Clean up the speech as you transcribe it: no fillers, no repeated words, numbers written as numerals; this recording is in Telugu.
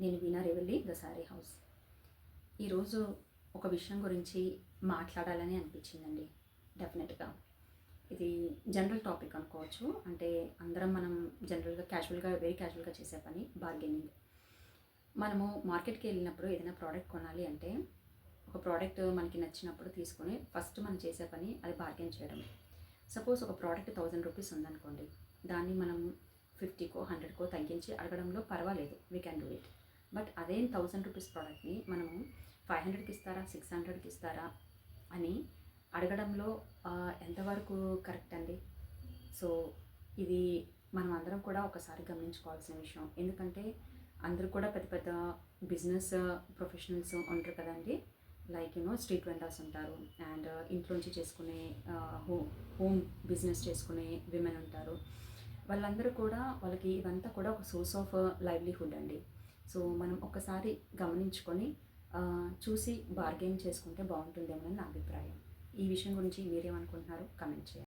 నేను వీణా రేవల్లి, ద శారీ హౌస్. ఈరోజు ఒక విషయం గురించి మాట్లాడాలని అనిపించిందండి. డెఫినెట్గా ఇది జనరల్ టాపిక్ అనుకోవచ్చు. అంటే అందరం మనం జనరల్గా క్యాజువల్గా వెరీ క్యాజువల్గా చేసే పని బార్గెనింగ్. మనము మార్కెట్కి వెళ్ళినప్పుడు ఏదైనా ప్రోడక్ట్ కొనాలి అంటే ఒక ప్రోడక్ట్ మనకి నచ్చినప్పుడు తీసుకొని ఫస్ట్ మనం చేసే పని అది బార్గెన్ చేయడం. సపోజ్ ఒక ప్రోడక్ట్ 1000 రూపీస్ ఉందనుకోండి, దాన్ని మనం 50కో 100కో తగ్గించి అడగడంలో పర్వాలేదు, we can do it. But అదే 1000 రూపీస్ ప్రోడక్ట్ని మనము 500కి ఇస్తారా 600కి ఇస్తారా అని అడగడంలో ఎంతవరకు కరెక్ట్ అండి? సో ఇది మనం అందరం కూడా ఒకసారి గమనించుకోవాల్సిన విషయం. ఎందుకంటే అందరూ కూడా పెద్ద పెద్ద బిజినెస్ ప్రొఫెషనల్స్ ఉంటారు కదండి. లైక్ స్ట్రీట్ వెండర్స్ ఉంటారు, అండ్ ఇంట్లోంచి చేసుకునే హోమ్ బిజినెస్ చేసుకునే విమెన్ ఉంటారు. వాళ్ళందరూ కూడా వాళ్ళకి ఇవంతా కూడా ఒక సోర్స్ ఆఫ్ లైవ్లీహుడ్ అండి. సో మనం ఒక్కసారి గమనించుకొని చూసి బార్గెన్ చేసుకుంటే బాగుంటుందేమో అని నా అభిప్రాయం. ఈ విషయం గురించి మీరేమనుకుంటున్నారో కమెంట్ చేయండి.